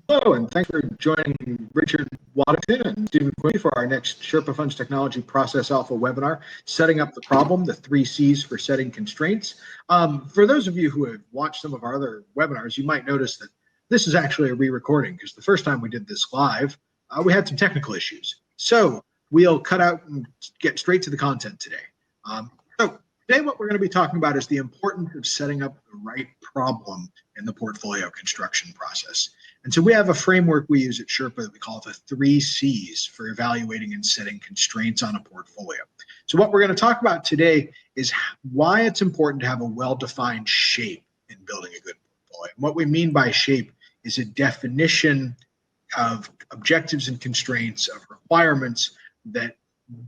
Hello, and thanks for joining Richard Waddington and Stephen Quinn for our next Sherpa Funds Technology Process Alpha webinar, Setting Up the Problem, the 3 C's for Setting Constraints. For those of you who have watched some of our other webinars, you might notice that this is actually a re-recording because the first time we did this live, we had some technical issues. So we'll cut out and get straight to the content today. So today what we're going to be talking about is the importance of setting up the right problem in the portfolio construction process. And so we have a framework we use at Sherpa that we call the 3 C's for evaluating and setting constraints on a portfolio. So what we're going to talk about today is why it's important to have a well-defined shape in building a good portfolio. And what we mean by shape is a definition of objectives and constraints, of requirements that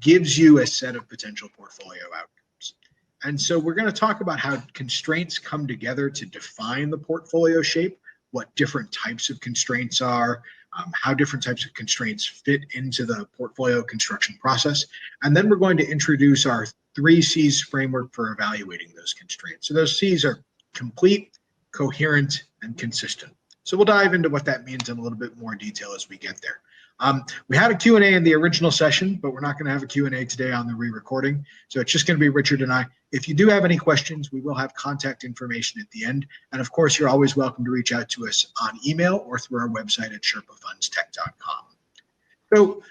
gives you a set of potential portfolio outcomes. And so we're going to talk about how constraints come together to define the portfolio shape, what different types of constraints are, how different types of constraints fit into the portfolio construction process. And then we're going to introduce our 3 C's framework for evaluating those constraints. So those C's are complete, coherent, and consistent. So we'll dive into what that means in a little bit more detail as we get there. We had a Q&A in the original session, but we're not going to have a Q&A today on the re-recording. So it's just going to be Richard and I. If you do have any questions, we will have contact information at the end. And of course, you're always welcome to reach out to us on email or through our website at sherpafundstech.com. So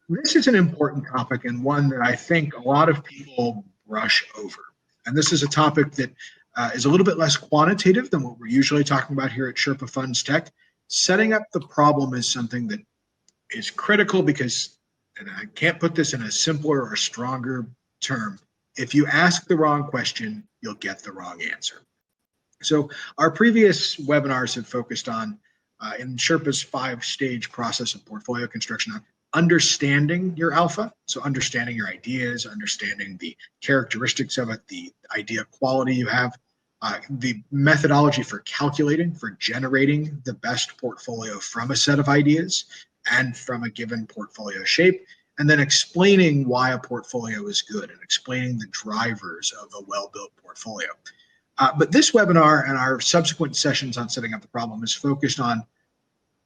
this is an important topic and one that I think a lot of people brush over. And this is a topic that is a little bit less quantitative than what we're usually talking about here at Sherpa Funds Tech. Setting up the problem is something that is critical because, and I can't put this in a simpler or stronger term, if you ask the wrong question, you'll get the wrong answer. So our previous webinars have focused on, in Sherpa's 5-stage process of portfolio construction, on understanding your alpha. So understanding your ideas, understanding the characteristics of it, the idea quality you have, the methodology for calculating, for generating the best portfolio from a set of ideas and from a given portfolio shape, and then explaining why a portfolio is good and explaining the drivers of a well-built portfolio. But this webinar and our subsequent sessions on setting up the problem is focused on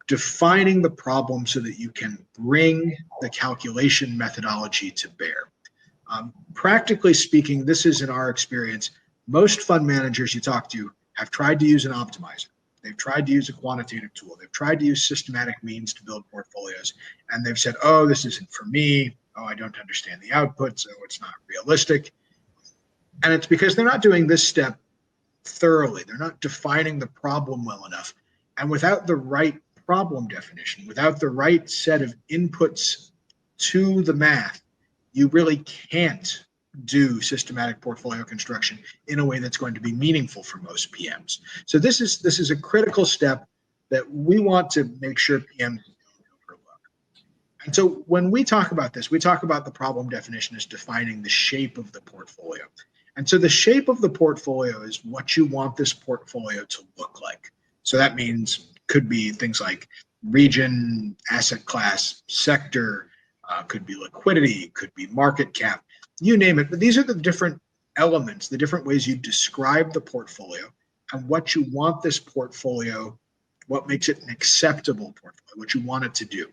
defining the problem so that you can bring the calculation methodology to bear. Practically speaking, this is in our experience, most fund managers you talk to have tried to use an optimizer. They've tried to use a quantitative tool. They've tried to use systematic means to build portfolios. And they've said, oh, this isn't for me. Oh, I don't understand the outputs. Oh, it's not realistic. And it's because they're not doing this step thoroughly. They're not defining the problem well enough. And without the right problem definition, without the right set of inputs to the math, you really can't do systematic portfolio construction in a way that's going to be meaningful for most PMs. So this is a critical step that we want to make sure PMs don't overlook. And so when we talk about this, we talk about the problem definition as defining the shape of the portfolio. And so the shape of the portfolio is what you want this portfolio to look like. So that means could be things like region, asset class, sector, could be liquidity, could be market cap, you name it. But these are the different elements, the different ways you describe the portfolio and what you want this portfolio, what makes it an acceptable portfolio, what you want it to do.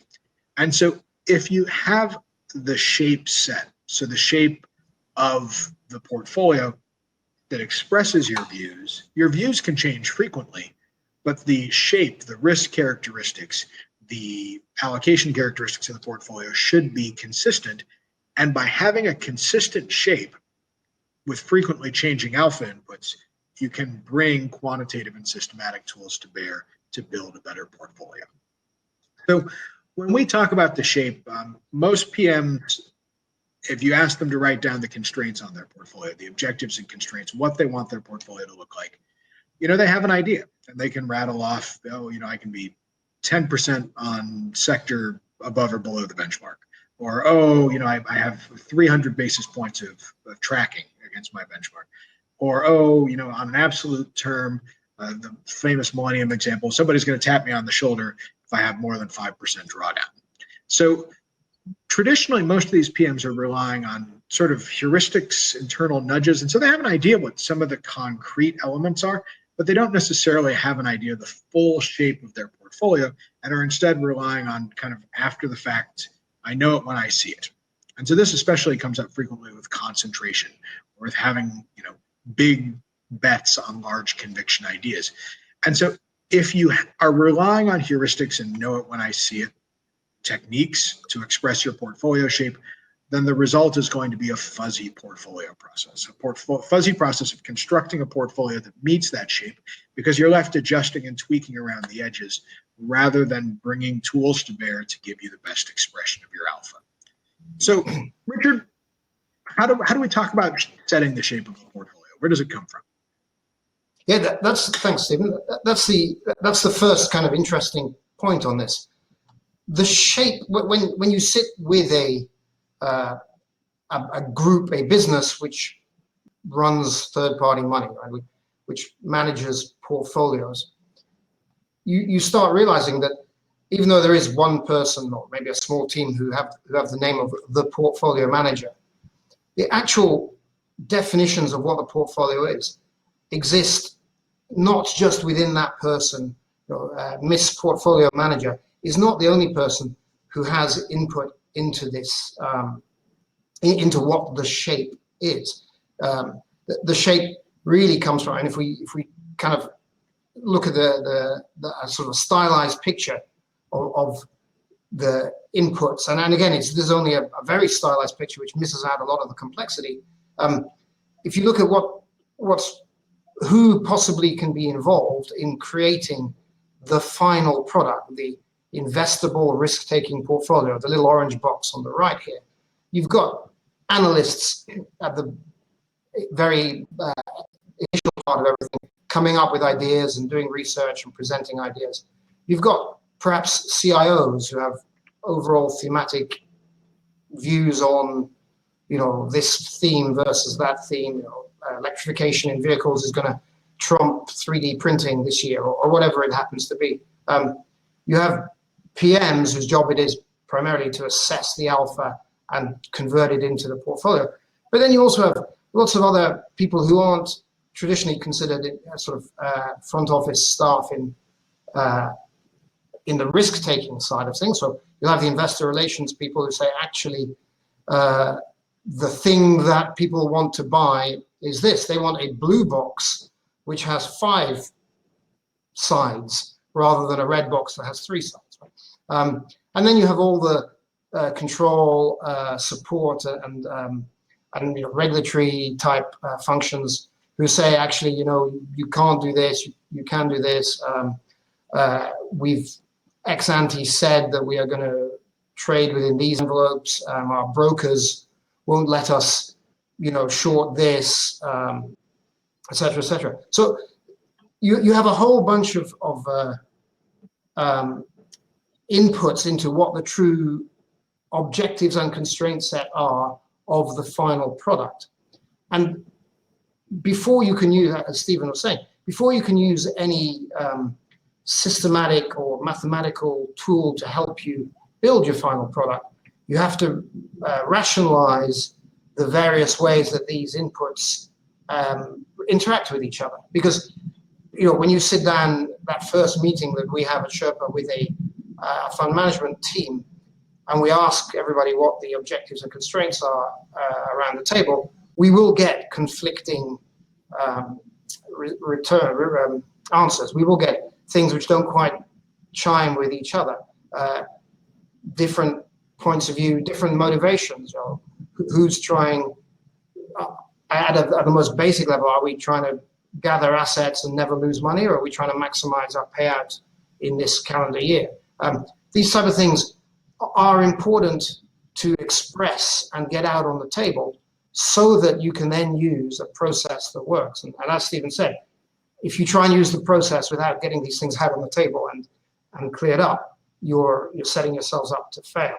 And so if you have the shape set, so the shape of the portfolio that expresses your views can change frequently, but the shape, the risk characteristics, the allocation characteristics of the portfolio should be consistent. And by having a consistent shape with frequently changing alpha inputs, you can bring quantitative and systematic tools to bear to build a better portfolio. So when we talk about the shape, most PMs, if you ask them to write down the constraints on their portfolio, the objectives and constraints, what they want their portfolio to look like, they have an idea and they can rattle off, I can be 10% on sector above or below the benchmark. Or, I have 300 basis points of tracking against my benchmark. Or, on an absolute term, the famous Millennium example, somebody's going to tap me on the shoulder if I have more than 5% drawdown. So traditionally, most of these PMs are relying on sort of heuristics, internal nudges. And so they have an idea what some of the concrete elements are, but they don't necessarily have an idea of the full shape of their portfolio and are instead relying on kind of after the fact, I know it when I see it. And so this especially comes up frequently with concentration or with having, big bets on large conviction ideas. And so if you are relying on heuristics and know it when I see it techniques to express your portfolio shape, then the result is going to be a fuzzy portfolio process, fuzzy process of constructing a portfolio that meets that shape, because you're left adjusting and tweaking around the edges rather than bringing tools to bear to give you the best expression of your alpha. So, Richard, how do we talk about setting the shape of a portfolio? Where does it come from? Yeah, thanks, Stephen. That's the first kind of interesting point on this. The shape, when you sit with a group, a business which runs third-party money, right, which manages portfolios, you start realizing that even though there is one person or maybe a small team who have the name of the portfolio manager, the actual definitions of what the portfolio is exist not just within that person. Miss Portfolio Manager is not the only person who has input into this, into what the shape is. The shape really comes from, and if we kind of look at the sort of stylized picture of the inputs, and again, there's only a very stylized picture which misses out a lot of the complexity. If you look at who possibly can be involved in creating the final product, the investable risk-taking portfolio, the little orange box on the right here, you've got analysts at the very initial part of everything, coming up with ideas and doing research and presenting ideas. You've got perhaps CIOs who have overall thematic views on, this theme versus that theme. Electrification in vehicles is going to trump 3D printing this year, or whatever it happens to be. You have PMs whose job it is primarily to assess the alpha and convert it into the portfolio. But then you also have lots of other people who aren't traditionally considered sort of front office staff in the risk-taking side of things. So you'll have the investor relations people who say, actually, the thing that people want to buy is this. They want a blue box which has 5 sides rather than a red box that has 3 sides. Right? And then you have all the control, support, and regulatory type functions who say, actually, you can't do this, you can do this. We've ex ante said that we are going to trade within these envelopes. Our brokers won't let us, short this, et cetera, et cetera. So you have a whole bunch of inputs into what the true objectives and constraint set are of the final product. And before you can use, as Stephen was saying, before you can use any systematic or mathematical tool to help you build your final product, you have to rationalize the various ways that these inputs interact with each other. Because when you sit down, that first meeting that we have at Sherpa with a fund management team, and we ask everybody what the objectives and constraints are around the table, we will get conflicting answers. We will get things which don't quite chime with each other. Different points of view, different motivations. Who's trying, at the most basic level, are we trying to gather assets and never lose money, or are we trying to maximize our payout in this calendar year? These type of things are important to express and get out on the table so that you can then use a process that works. And as Stephen said, if you try and use the process without getting these things out on the table and cleared up, you're setting yourselves up to fail.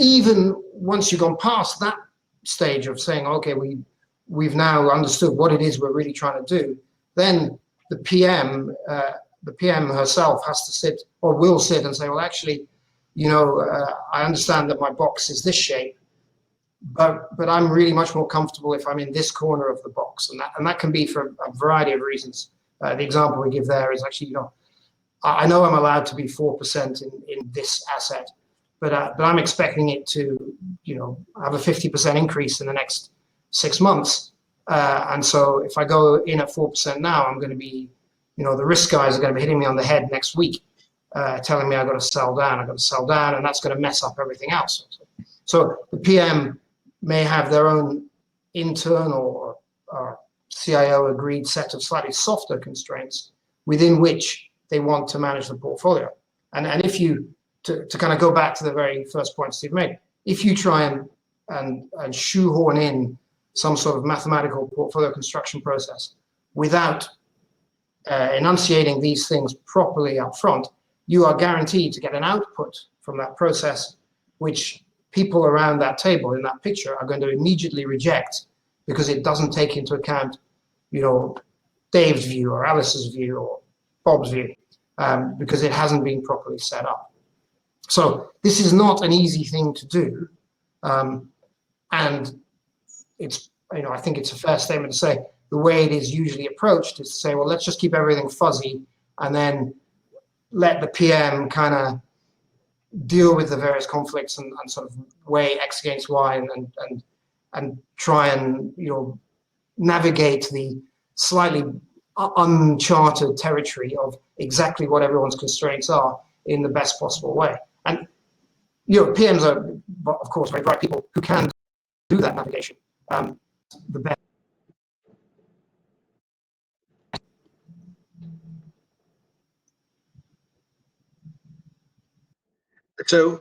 Even once you've gone past that stage of saying, okay, we've now understood what it is we're really trying to do, then the PM herself has to sit, or will sit, and say, well, actually, I understand that my box is this shape. but I'm really much more comfortable if I'm in this corner of the box, and that can be for a variety of reasons. The example we give there is actually, I know I'm allowed to be 4% in this asset, but I'm expecting it to, have a 50% increase in the next 6 months. And so if I go in at 4% now, I'm going to be, the risk guys are going to be hitting me on the head next week, telling me I've got to sell down, and that's going to mess up everything else. So the PM may have their own internal or CIO agreed set of slightly softer constraints within which they want to manage the portfolio. And if you, to kind of go back to the very first point Steve made, if you try and shoehorn in some sort of mathematical portfolio construction process without enunciating these things properly up front, you are guaranteed to get an output from that process which people around that table in that picture are going to immediately reject because it doesn't take into account, Dave's view or Alice's view or Bob's view, because it hasn't been properly set up. So this is not an easy thing to do, and it's, I think it's a fair statement to say the way it is usually approached is to say, well, let's just keep everything fuzzy and then let the PM kind of deal with the various conflicts and sort of weigh X against Y and try and navigate the slightly uncharted territory of exactly what everyone's constraints are in the best possible way. And PMs are, of course, very bright people who can do that navigation. The best. So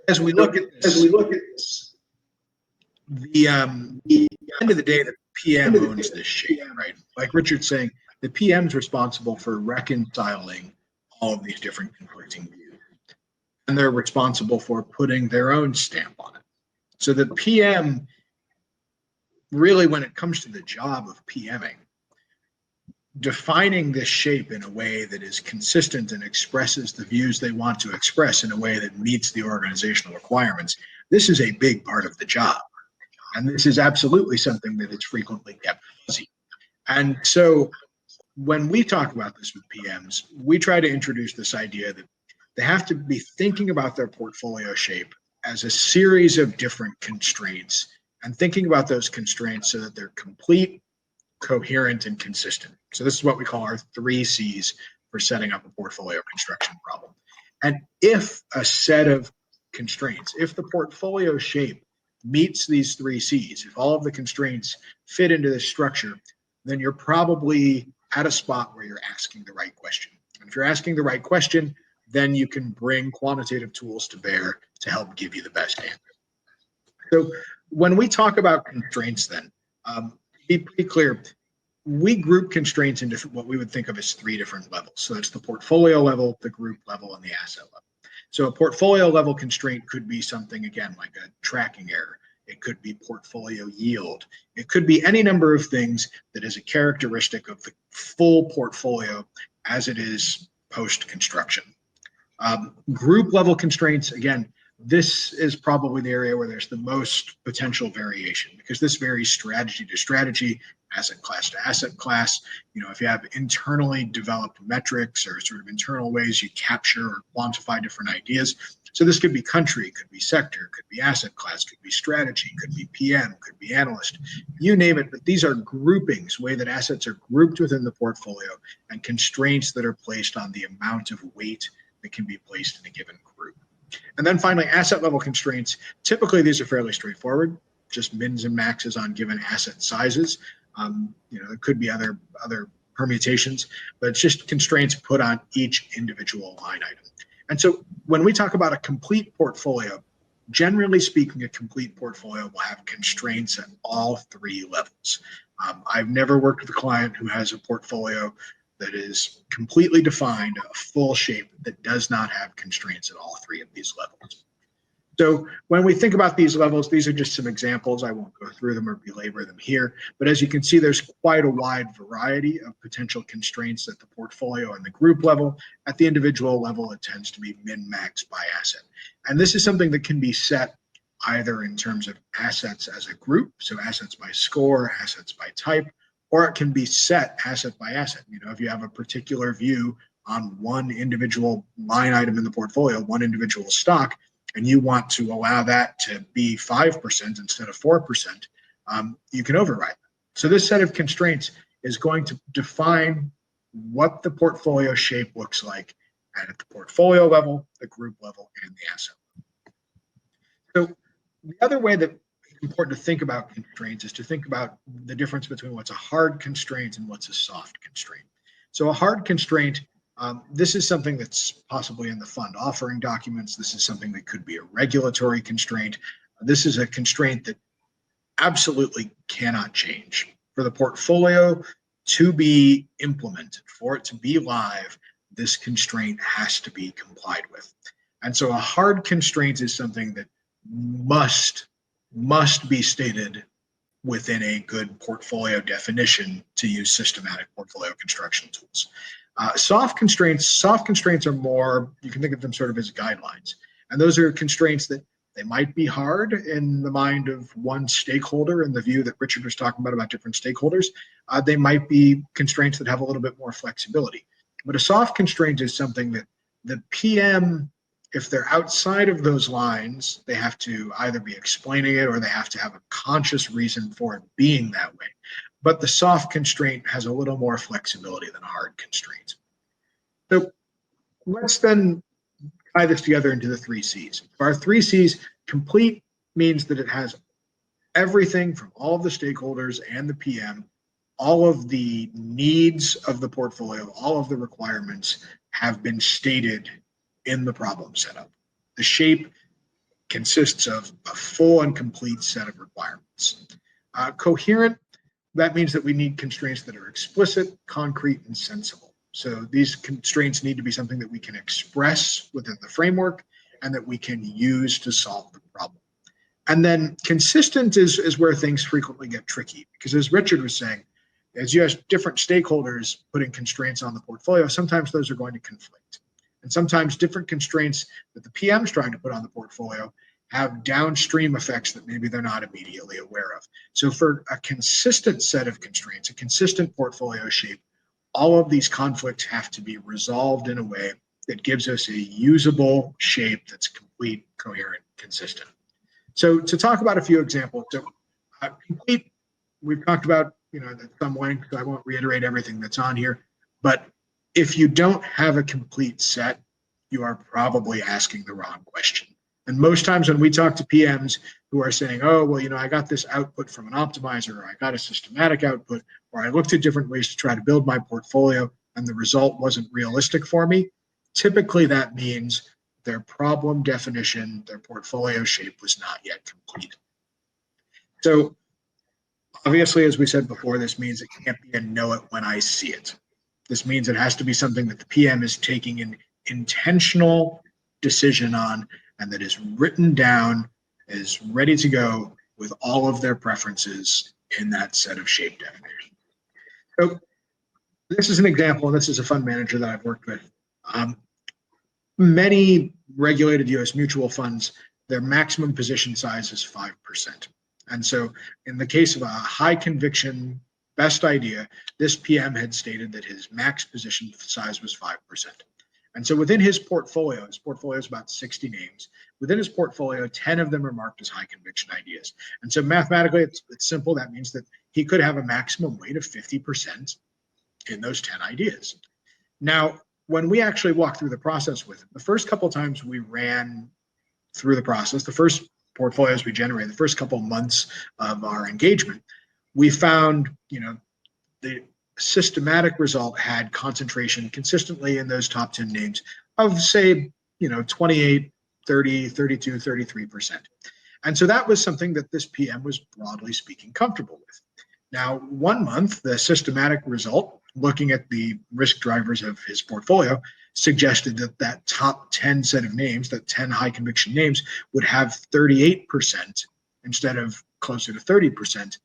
as we look at this, the end of the day, the PM owns this shape, right? Like Richard's saying, the PM's responsible for reconciling all of these different conflicting views, and they're responsible for putting their own stamp on it. So the PM, really, when it comes to the job of PMing, defining this shape in a way that is consistent and expresses the views they want to express in a way that meets the organizational requirements, this is a big part of the job. And this is absolutely something that is frequently kept fuzzy. And so when we talk about this with PMs, we try to introduce this idea that they have to be thinking about their portfolio shape as a series of different constraints and thinking about those constraints so that they're complete, coherent, and consistent. So this is what we call our 3 C's for setting up a portfolio construction problem. And if a set of constraints, if the portfolio shape meets these 3 C's, if all of the constraints fit into this structure, then you're probably at a spot where you're asking the right question. And if you're asking the right question, then you can bring quantitative tools to bear to help give you the best answer. So when we talk about constraints, then, be pretty clear, we group constraints into what we would think of as 3 different levels. So it's the portfolio level, the group level, and the asset level. So a portfolio level constraint could be something, again, like a tracking error. It could be portfolio yield. It could be any number of things that is a characteristic of the full portfolio as it is post-construction. Group level constraints, again, this is probably the area where there's the most potential variation because this varies strategy to strategy, asset class to asset class. If you have internally developed metrics or sort of internal ways you capture or quantify different ideas. So this could be country, could be sector, could be asset class, could be strategy, could be PM, could be analyst, you name it. But these are groupings, way that assets are grouped within the portfolio and constraints that are placed on the amount of weight that can be placed in a given group. And then finally, asset level constraints. Typically, these are fairly straightforward, just mins and maxes on given asset sizes. There could be other permutations, but it's just constraints put on each individual line item. And so when we talk about a complete portfolio, generally speaking, a complete portfolio will have constraints at all 3 levels. I've never worked with a client who has a portfolio that is completely defined, a full shape that does not have constraints at all 3 of these levels. So when we think about these levels, these are just some examples. I won't go through them or belabor them here, but as you can see, there's quite a wide variety of potential constraints at the portfolio and the group level. At the individual level, it tends to be min-max by asset. And this is something that can be set either in terms of assets as a group, so assets by score, assets by type, or it can be set asset by asset. If you have a particular view on one individual line item in the portfolio, one individual stock, and you want to allow that to be 5% instead of 4%, you can override that. So this set of constraints is going to define what the portfolio shape looks like at the portfolio level, the group level, and the asset. So the other way that it's important to think about constraints is to think about the difference between what's a hard constraint and what's a soft constraint. So a hard constraint, this is something that's possibly in the fund offering documents. This is something that could be a regulatory constraint. This is a constraint that absolutely cannot change. For the portfolio to be implemented, for it to be live, this constraint has to be complied with. And so a hard constraint is something that must be stated within a good portfolio definition to use systematic portfolio construction tools. Soft constraints are more, you can think of them sort of as guidelines. And those are constraints that they might be hard in the mind of one stakeholder, in the view that Richard was talking about different stakeholders. They might be constraints that have a little bit more flexibility. But a soft constraint is something that the PM, if they're outside of those lines, they have to either be explaining it or they have to have a conscious reason for it being that way. But the soft constraint has a little more flexibility than a hard constraint. So let's then tie this together into the 3 C's. Our 3 C's, complete means that it has everything from all of the stakeholders and the PM, all of the needs of the portfolio, all of the requirements have been stated in the problem setup. The shape consists of a full and complete set of requirements. Coherent, that means that we need constraints that are explicit, concrete, and sensible. So these constraints need to be something that we can express within the framework and that we can use to solve the problem. And then consistent is where things frequently get tricky, because as Richard was saying, as you have different stakeholders putting constraints on the portfolio, sometimes those are going to conflict. And sometimes different constraints that the PM is trying to put on the portfolio have downstream effects that maybe they're not immediately aware of. So for a consistent set of constraints, a consistent portfolio shape, all of these conflicts have to be resolved in a way that gives us a usable shape that's complete, coherent, consistent. So to talk about a few examples, so complete, we've talked about, at some length, so I won't reiterate everything that's on here, but if you don't have a complete set, you are probably asking the wrong question. And most times when we talk to PMs who are saying, oh, well, I got this output from an optimizer, or I got a systematic output, or I looked at different ways to try to build my portfolio and the result wasn't realistic for me, typically that means their problem definition, their portfolio shape was not yet complete. So obviously, as we said before, this means it can't be a know it when I see it. This means it has to be something that the PM is taking an intentional decision on and that is written down, is ready to go with all of their preferences in that set of shape definition. So this is an example, and this is a fund manager that I've worked with. Many regulated US mutual funds, their maximum position size is 5%. And so in the case of a high conviction best idea, this PM had stated that his max position size was 5%. And so within his portfolio is about 60 names. Within his portfolio, 10 of them are marked as high conviction ideas. And so mathematically, it's simple. That means that he could have a maximum weight of 50% in those 10 ideas. Now, when we actually walked through the process with him, the first couple of times we ran through the process, the first portfolios we generated, the first couple of months of our engagement, we found, the systematic result had concentration consistently in those top 10 names of, say, 28, 30, 32, 33%. And so that was something that this PM was broadly speaking comfortable with. Now, 1 month, the systematic result, looking at the risk drivers of his portfolio, suggested that top 10 set of names, that 10 high conviction names, would have 38% instead of closer to 30%.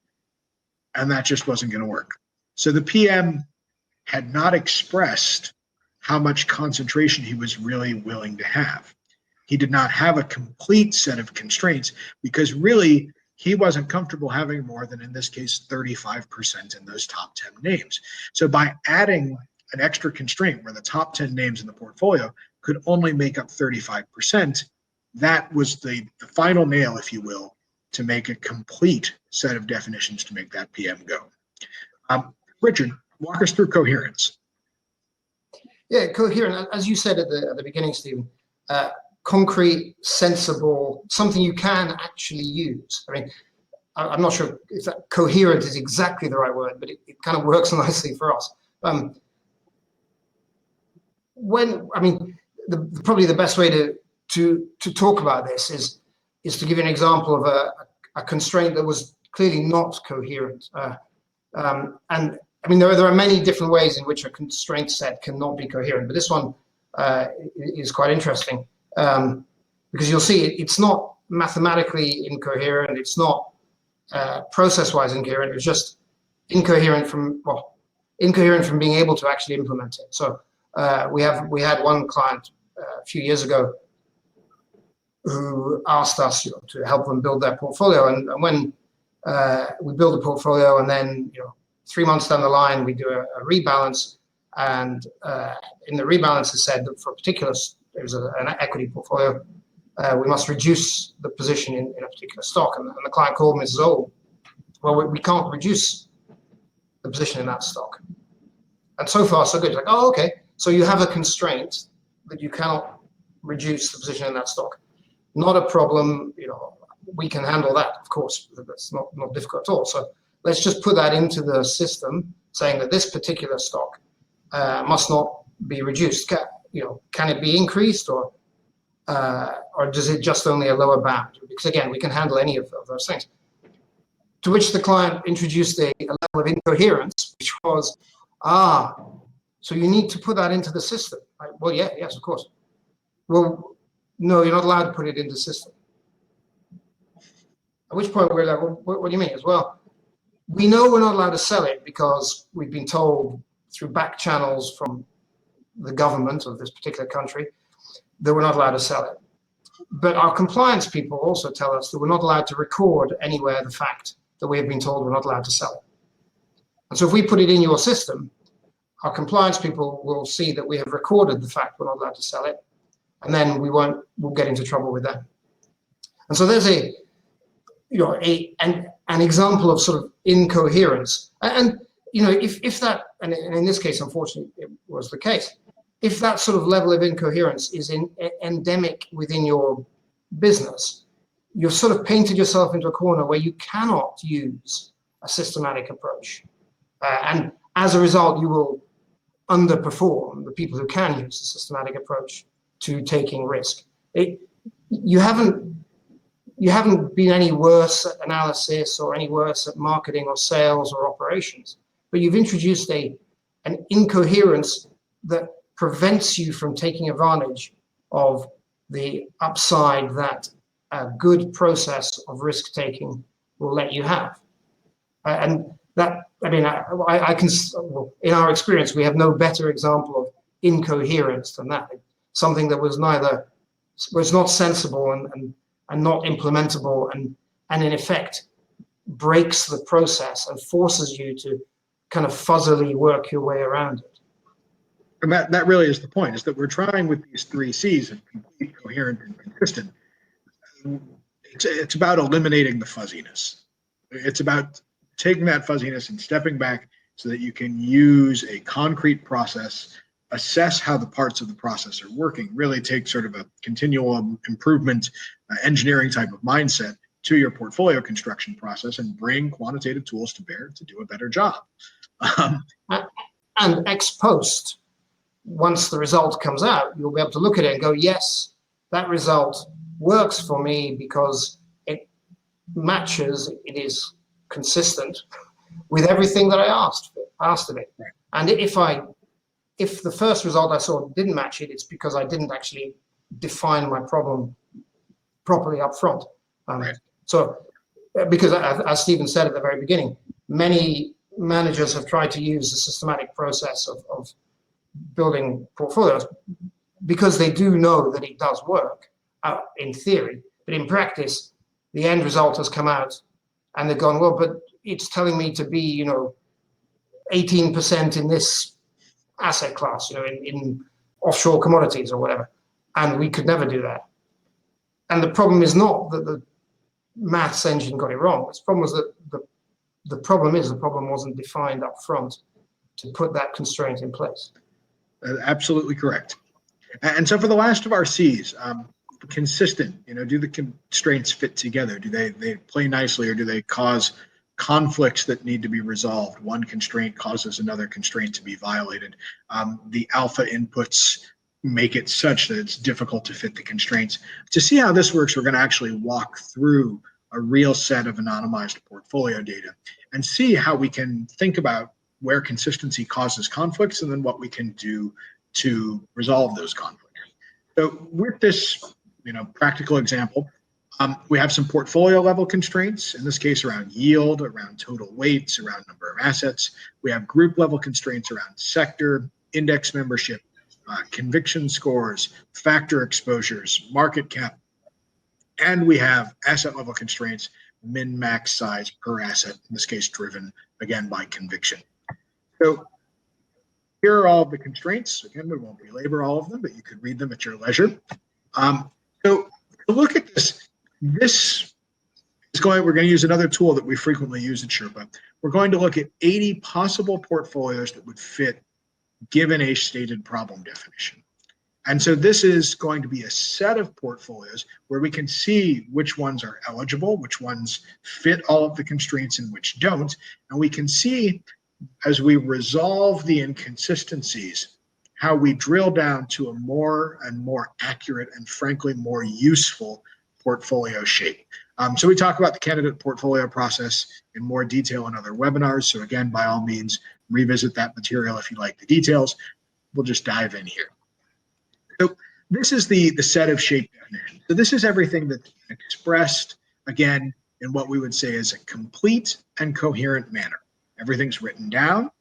And that just wasn't going to work. So the PM had not expressed how much concentration he was really willing to have. He did not have a complete set of constraints because really he wasn't comfortable having more than, in this case, 35% in those top 10 names. So by adding an extra constraint where the top 10 names in the portfolio could only make up 35%, that was the final nail, if you will, to make a complete set of definitions to make that PM go. Richard, walk us through coherence. Yeah, coherent, as you said at the beginning, Stephen, concrete, sensible, something you can actually use. I mean, I'm not sure if that coherent is exactly the right word, but it kind of works nicely for us. Probably the best way to talk about this is to give you an example of a constraint that was clearly not coherent. And I mean, there are many different ways in which a constraint set cannot be coherent, but this one is quite interesting because you'll see it's not mathematically incoherent, it's not process-wise incoherent, it's just incoherent from being able to actually implement it. So we had one client a few years ago who asked us to help them build their portfolio, and when we build a portfolio and then 3 months down the line we do a rebalance, and in the rebalance it said that for a particular, it was an equity portfolio, we must reduce the position in a particular stock, and the client called me and says, oh, well, we can't reduce the position in that stock. And so far so good. It's like, oh, okay, so you have a constraint that you cannot reduce the position in that stock. Not a problem, we can handle that, of course. That's not difficult at all. So let's just put that into the system, saying that this particular stock must not be reduced. Can it be increased, or does it just only a lower bound? Because again, we can handle any of those things. To which the client introduced a level of incoherence, which was, so you need to put that into the system. Well, yes, of course. Well, no, you're not allowed to put it into the system. At which point we're like, well, what do you mean? As well, we know we're not allowed to sell it because we've been told through back channels from the government of this particular country that we're not allowed to sell it. But our compliance people also tell us that we're not allowed to record anywhere the fact that we have been told we're not allowed to sell it. And so if we put it in your system, our compliance people will see that we have recorded the fact we're not allowed to sell it, and then we'll get into trouble with that. And so there's an example of sort of incoherence. And if that, and in this case, unfortunately, it was the case, if that sort of level of incoherence is endemic within your business, you've sort of painted yourself into a corner where you cannot use a systematic approach. And as a result, you will underperform the people who can use the systematic approach to taking risk. You haven't been any worse at analysis or any worse at marketing or sales or operations, but you've introduced an incoherence that prevents you from taking advantage of the upside that a good process of risk taking will let you have. And that, I mean, I can, in our experience, we have no better example of incoherence than that. Something that was not sensible and not implementable, and in effect breaks the process and forces you to kind of fuzzily work your way around it. And that really is the point, is that we're trying with these 3 C's of complete, coherent, and consistent. It's about eliminating the fuzziness. It's about taking that fuzziness and stepping back so that you can use a concrete process, assess how the parts of the process are working, really take sort of a continual improvement engineering type of mindset to your portfolio construction process and bring quantitative tools to bear to do a better job. And ex post, once the result comes out, you'll be able to look at it and go, yes, that result works for me because it matches, it is consistent with everything that I asked of it. Right. And if the first result I saw didn't match it, it's because I didn't actually define my problem properly up front. Right. So, because as Stephen said at the very beginning, many managers have tried to use the systematic process of building portfolios because they do know that it does work, in theory, but in practice, the end result has come out and they've gone, well, but it's telling me to be, 18% in this asset class, in offshore commodities or whatever. And we could never do that. And the problem is not that the maths engine got it wrong. The problem was that the problem wasn't defined up front to put that constraint in place. Absolutely correct. And so for the last of our C's, consistent, do the constraints fit together? Do they play nicely, or do they cause conflicts that need to be resolved? One constraint causes another constraint to be violated. The alpha inputs make it such that it's difficult to fit the constraints. To see how this works, we're going to actually walk through a real set of anonymized portfolio data and see how we can think about where consistency causes conflicts and then what we can do to resolve those conflicts. So with this, practical example, we have some portfolio level constraints, in this case around yield, around total weights, around number of assets. We have group level constraints around sector, index membership, conviction scores, factor exposures, market cap, and we have asset level constraints, min max size per asset, in this case driven again by conviction. So here are all of the constraints. Again, we won't belabor all of them, but you could read them at your leisure. So to look at this we're going to use another tool that we frequently use at Sherpa. We're going to look at 80 possible portfolios that would fit given a stated problem definition. And so this is going to be a set of portfolios where we can see which ones are eligible, which ones fit all of the constraints and which don't. And we can see, as we resolve the inconsistencies, how we drill down to a more and more accurate and frankly more useful portfolio shape. So we talk about the candidate portfolio process in more detail in other webinars. So again, by all means, revisit that material if you like the details. We'll just dive in here. So this is the set of shape definition. So this is everything that's expressed, again, in what we would say is a complete and coherent manner. Everything's written down,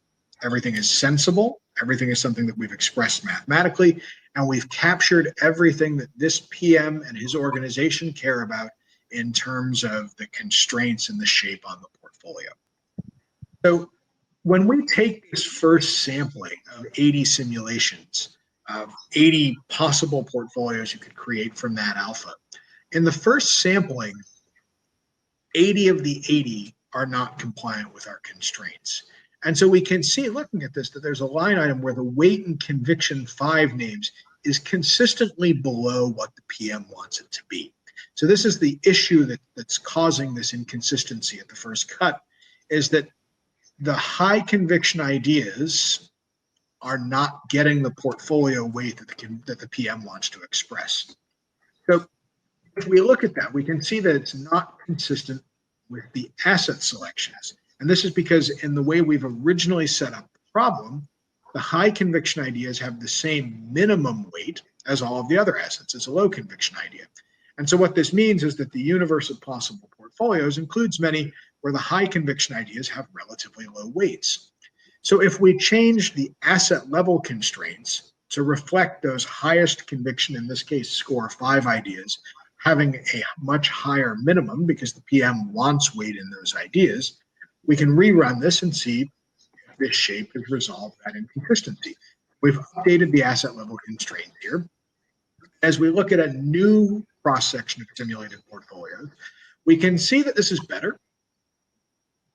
everything is sensible, everything is something that we've expressed mathematically, and we've captured everything that this PM and his organization care about in terms of the constraints and the shape on the portfolio. So when we take this first sampling of 80 simulations, of 80 possible portfolios you could create from that alpha, in the first sampling, 80 of the 80 are not compliant with our constraints. And so we can see, looking at this, that there's a line item where the weight and conviction 5 names is consistently below what the PM wants it to be. So this is the issue that's causing this inconsistency at the first cut, is that the high conviction ideas are not getting the portfolio weight that the PM wants to express. So if we look at that, we can see that it's not consistent with the asset selections. And this is because in the way we've originally set up the problem, the high conviction ideas have the same minimum weight as all of the other assets as a low conviction idea. And so what this means is that the universe of possible portfolios includes many where the high conviction ideas have relatively low weights. So if we change the asset level constraints to reflect those highest conviction, in this case, score 5 ideas, having a much higher minimum because the PM wants weight in those ideas, we can rerun this and see if this shape has resolved that inconsistency. We've updated the asset level constraint here. As we look at a new cross-section of simulated portfolios, we can see that this is better,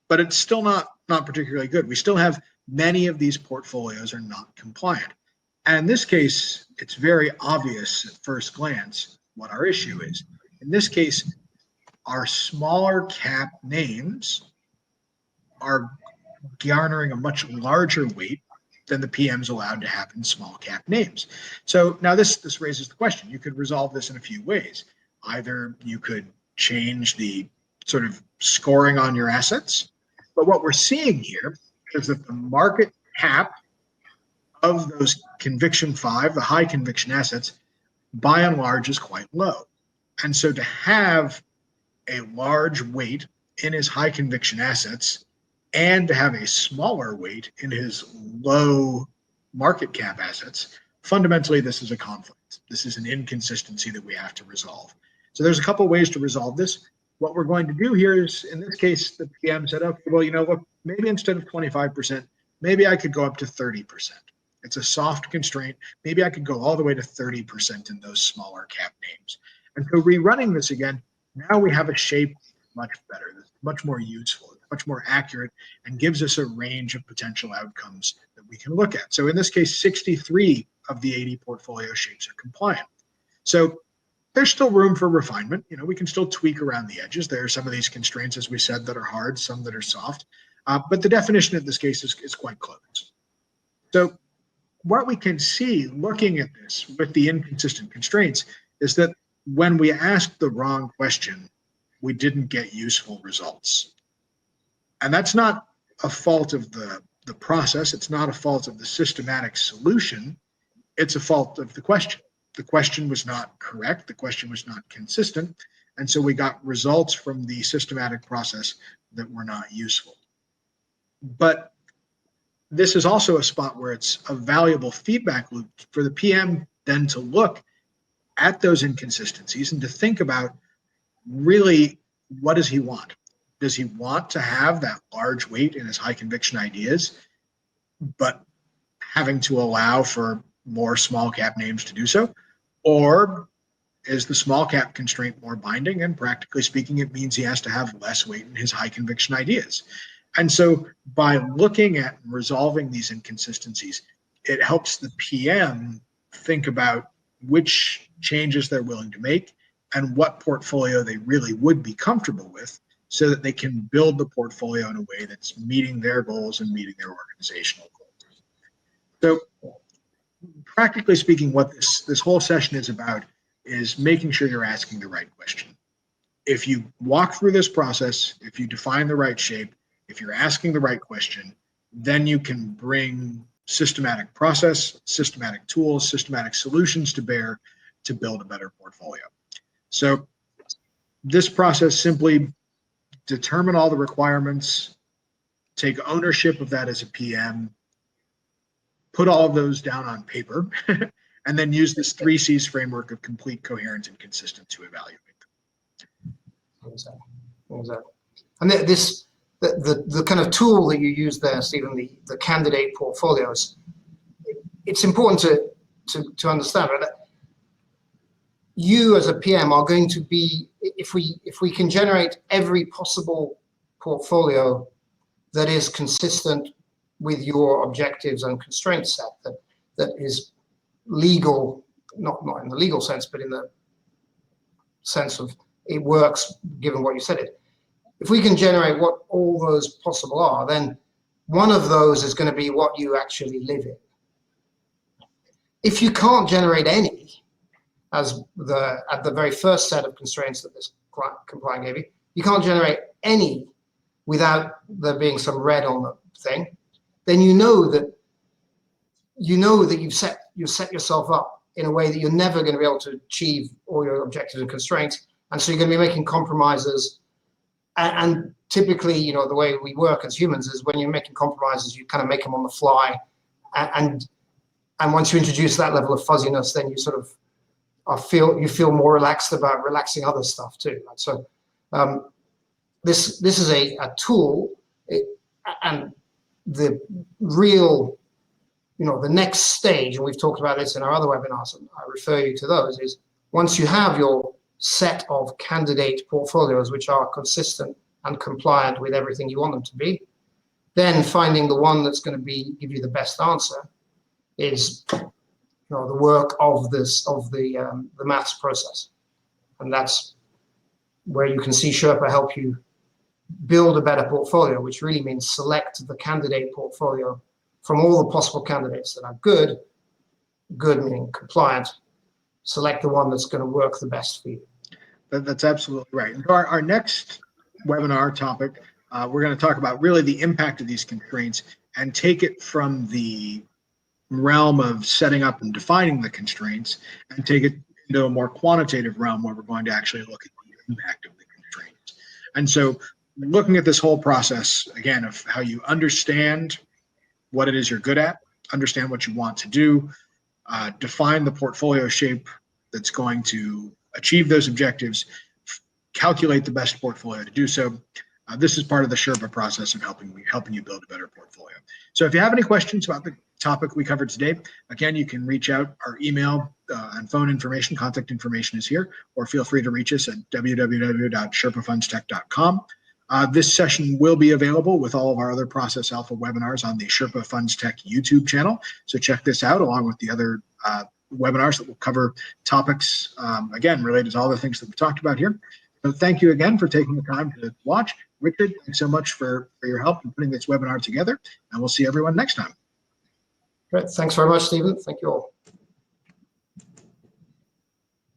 but it's still not particularly good. We still have many of these portfolios are not compliant. And in this case, it's very obvious at first glance what our issue is. In this case, our smaller cap names are garnering a much larger weight than the PM's allowed to have in small cap names. So now this raises the question. You could resolve this in a few ways. Either you could change the sort of scoring on your assets, but what we're seeing here is that the market cap of those conviction 5, the high conviction assets, by and large is quite low. And so to have a large weight in his high conviction assets and to have a smaller weight in his low market cap assets fundamentally, this is a conflict. This is an inconsistency that we have to resolve. So there's a couple ways to resolve this. What we're going to do here is, in this case, the PM said, okay, well, look, maybe instead of 25%, maybe I could go up to 30%. It's a soft constraint. Maybe I could go all the way to 30% in those smaller cap names. And so rerunning this again, now we have a shape much better, that's much more useful, much more accurate, and gives us a range of potential outcomes that we can look at. So in this case, 63 of the 80 portfolio shapes are compliant. So there's still room for refinement. We can still tweak around the edges. There are some of these constraints, as we said, that are hard, some that are soft. But the definition in this case is quite close. So what we can see looking at this with the inconsistent constraints is that when we asked the wrong question, we didn't get useful results. And that's not a fault of the process. It's not a fault of the systematic solution. It's a fault of the question. The question was not correct. The question was not consistent. And so we got results from the systematic process that were not useful. But this is also a spot where it's a valuable feedback loop for the PM then to look at those inconsistencies and to think about really, what does he want? Does he want to have that large weight in his high conviction ideas, but having to allow for more small cap names to do so? Or is the small cap constraint more binding? And practically speaking, it means he has to have less weight in his high conviction ideas. And so by looking at and resolving these inconsistencies, it helps the PM think about which changes they're willing to make and what portfolio they really would be comfortable with, so that they can build the portfolio in a way that's meeting their goals and meeting their organizational goals. So practically speaking, what this whole session is about is making sure you're asking the right question. If you walk through this process, if you define the right shape, if you're asking the right question, then you can bring systematic process, systematic tools, systematic solutions to bear to build a better portfolio. So this process, simply determine all the requirements, take ownership of that as a PM, put all of those down on paper, and then use this 3 C's framework of complete, coherent, and consistent to evaluate them. Exactly. And the kind of tool that you use there, Stephen, the candidate portfolios, it's important to understand, right? You as a PM are going to be, if we can generate every possible portfolio that is consistent with your objectives and constraint set, that is legal, not in the legal sense, but in the sense of it works given what you said it. If we can generate what all those possible are, then one of those is going to be what you actually live in. If you can't generate any, as at the very first set of constraints that this compliant gave you, you can't generate any without there being some red on the thing, then you know that you've set yourself up in a way that you're never going to be able to achieve all your objectives and constraints, and so you're going to be making compromises. And typically, the way we work as humans is when you're making compromises, you kind of make them on the fly, and once you introduce that level of fuzziness, then you sort of you feel more relaxed about relaxing other stuff too. Right? So this is a tool, and the real, the next stage, and we've talked about this in our other webinars, and I refer you to those, is once you have your set of candidate portfolios which are consistent and compliant with everything you want them to be, then finding the one that's going to give you the best answer is the work of the maths process. And that's where you can see Sherpa help you build a better portfolio, which really means select the candidate portfolio from all the possible candidates that are good meaning compliant, select the one that's going to work the best for you. That's absolutely right. And our next webinar topic, we're going to talk about really the impact of these constraints and take it from the realm of setting up and defining the constraints and take it into a more quantitative realm where we're going to actually look at the impact of the constraints. And so looking at this whole process, again, of how you understand what it is you're good at, understand what you want to do, define the portfolio shape that's going to achieve those objectives, calculate the best portfolio to do so. This is part of the Sherpa process of helping you build a better portfolio. So if you have any questions about the topic we covered today, again, you can reach out. Our email and phone information, contact information is here, or feel free to reach us at www.sherpafundstech.com. This session will be available with all of our other Process Alpha webinars on the Sherpa Funds Tech YouTube channel. So check this out along with the other webinars that will cover topics, again, related to all the things that we talked about here. So thank you again for taking the time to watch. Richard, thanks so much for your help in putting this webinar together, and we'll see everyone next time. Great. Thanks very much, Stephen. Thank you all.